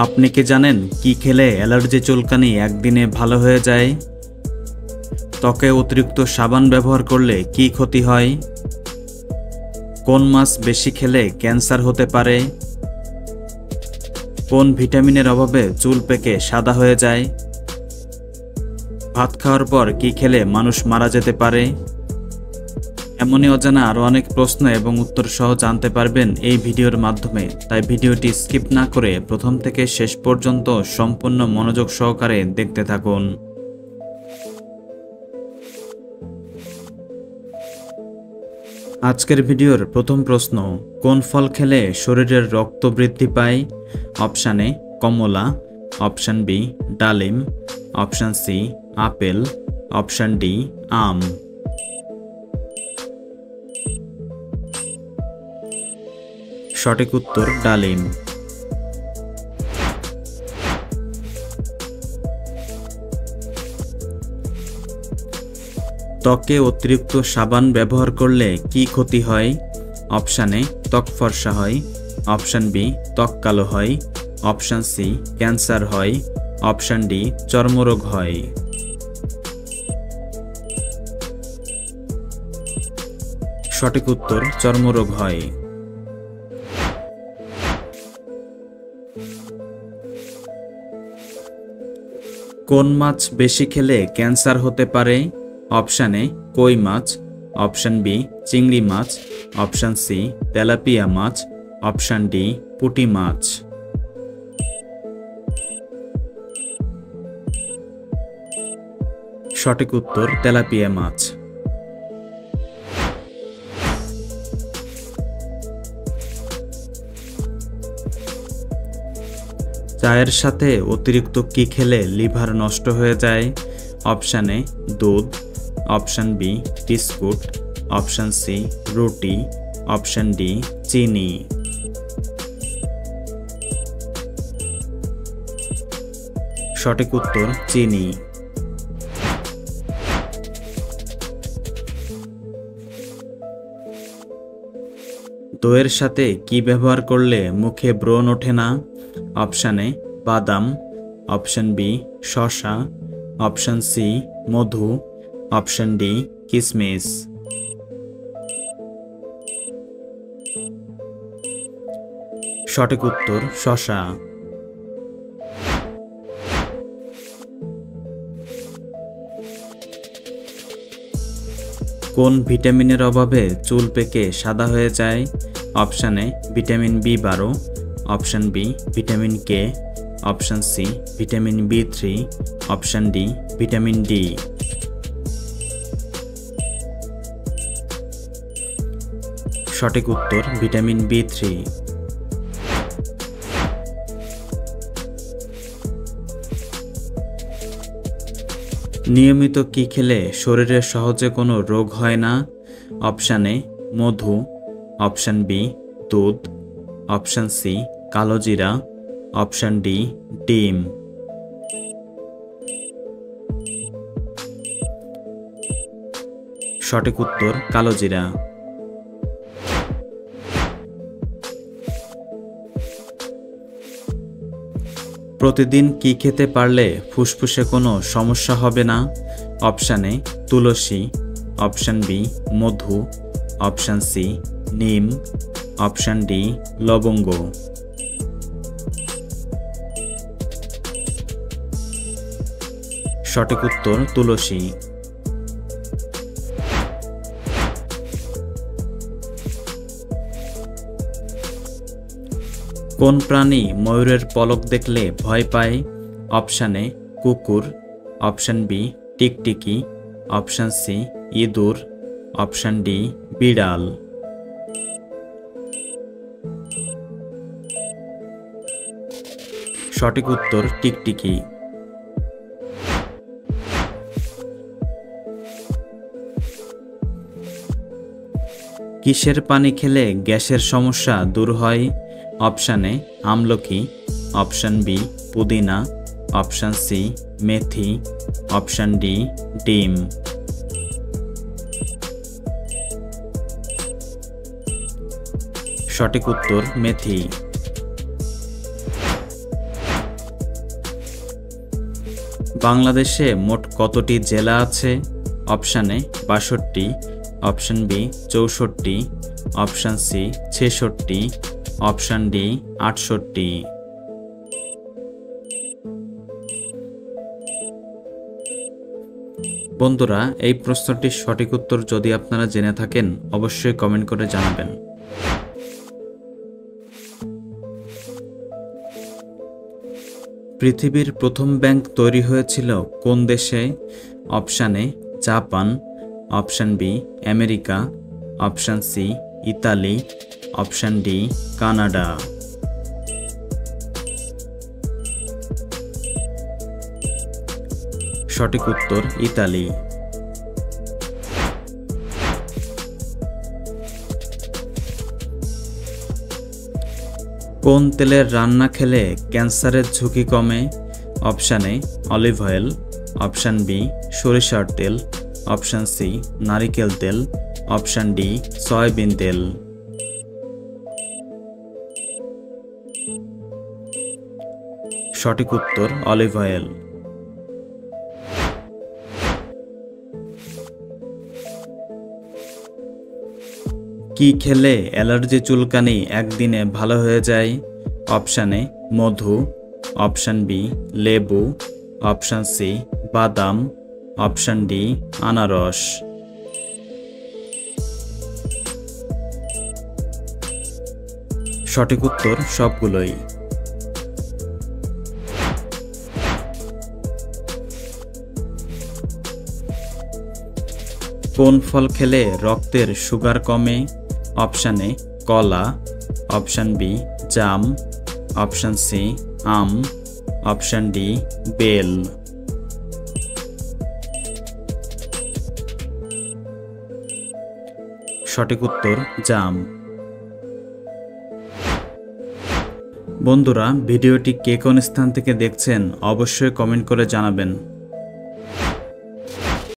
আপনি কি জানেন কি খেলে অ্যালার্জি চুলকানি একদিনে ভালো হয়ে যায়? ত্বকে অতিরিক্ত সাবান ব্যবহার করলে কি ক্ষতি হয়? কোন মাছ বেশি খেলে ক্যান্সার হতে পারে? কোন ভিটামিনের অভাবে চুল পেকে সাদা হয়ে যায়? ভাত খাওয়ার পর কি খেলে মানুষ মারা যেতে পারে? এমনই অজানা আরও অনেক প্রশ্ন এবং উত্তর সহ জানতে পারবেন এই ভিডিওর মাধ্যমে, তাই ভিডিওটি স্কিপ না করে প্রথম থেকে শেষ পর্যন্ত সম্পূর্ণ মনোযোগ সহকারে দেখতে থাকুন। আজকের ভিডিওর প্রথম প্রশ্ন, কোন ফল খেলে শরীরের রক্ত বৃদ্ধি পায়? অপশান এ কমলা, অপশান বি ডালিম, অপশান সি আপেল, অপশান ডি আম। সঠিক উত্তর ডালিম। ত্বকে অতিরিক্ত সাবান ব্যবহার করলে কি ক্ষতি হয়? অপশান এ ত্বক ফর্সা হয়, অপশান বি ত্বক কালো হয়, অপশান সি ক্যান্সার হয়, অপশান ডি চর্মরোগ হয়। সঠিক উত্তর চর্মরোগ হয়। কোন মাছ বেশি খেলে ক্যান্সার হতে পারে? অপশান এ কই মাছ, অপশান বি চিংড়ি মাছ, অপশান সি তেলাপিয়া মাছ, অপশান ডি পুঁটি মাছ। সঠিক উত্তর তেলাপিয়া মাছ। চায়ের সাথে অতিরিক্ত কি খেলে লিভার নষ্ট হয়ে যায়? অপশান এ দুধ, অপশান বি বিস্কুট, অপশান সি রুটি, অপশান ডি চিনি। সঠিক উত্তর চিনি। দইয়ের সাথে কি ব্যবহার করলে মুখে ব্রণ ওঠে না? অপশান এ বাদাম, অপশান বি শসা, অপশান সি মধু, অপশান ডি কিশমিশ। সঠিক উত্তর শসা। কোন ভিটামিনের অভাবে চুল পেকে সাদা হয়ে যায়? অপশান এ ভিটামিন বি12, option B vitamin K, option C vitamin বি3, অপশান ডি ভিটামিন ডি। সঠিক উত্তর ভিটামিন বি3। নিয়মিত কি খেলে শরীরে সহজে কোনো রোগ হয় না? অপশান এ মধু, অপশান বি দুধ, অপশান সি কালোজিরা, অপশান ডি ডিম। সঠিক উত্তর কালোজিরা। প্রতিদিন কি খেতে পারলে ফুসফুসে কোনো সমস্যা হবে না? অপশান এ তুলসী, অপশান বি মধু, অপশান সি নিম, অপশান ডি লবঙ্গ। সঠিক উত্তর তুলসী। কোন প্রাণী ময়ূরের পলক দেখলে ভয় পায়? অপশান এ কুকুর, অপশান বি টিকটিকি, অপশান সি ইঁদুর, অপশান ডি বিড়াল। সঠিক উত্তর টিকটিকি। কিসের পানি খেলে গ্যাসের সমস্যা দূর হয়? অপশান এ আমলকি, অপশান বি পুদিনা, অপশান সি মেথি, অপশান ডি ডিম। সঠিক উত্তর মেথি। বাংলাদেশে মোট কতটি জেলা আছে? Option A ৬২, option B ৬৪, option C ৬৬, option D ৬৮। বন্ধুরা, এই প্রশ্নটির সঠিক উত্তর যদি আপনারা জেনে থাকেন অবশ্যই কমেন্ট করে জানাবেন। পৃথিবীর প্রথম ব্যাংক তৈরি হয়েছিল কোন দেশে? Option A Japan, option B America, option C Italy, option D Canada. সঠিক উত্তর ইতালি। কোন তেলের রান্না খেলে ক্যান্সারের ঝুঁকি কমে? Option A olive oil, option B সরিষার তেল, অপশান সি নারিকেল তেল, অপশান ডি সয়াবিন তেল। সঠিক উত্তর অলিভ অয়েল। কি খেলে অ্যালার্জি চুলকানি একদিনে ভালো হয়ে যায়? অপশান এ মধু, অপশান বি লেবু, অপশান সি বাদাম, অপশান ডি আনারস। সঠিক উত্তর সবগুলোই। কোন ফল খেলে রক্তের সুগার কমে? অপশান এ কলা, অপশান বি জাম, অপশান সি আম, অপশান ডি বেল। সঠিক উত্তর জাম। বন্ধুরা, ভিডিওটি কে কোন স্থান থেকে দেখছেন অবশ্যই কমেন্ট করে জানাবেন।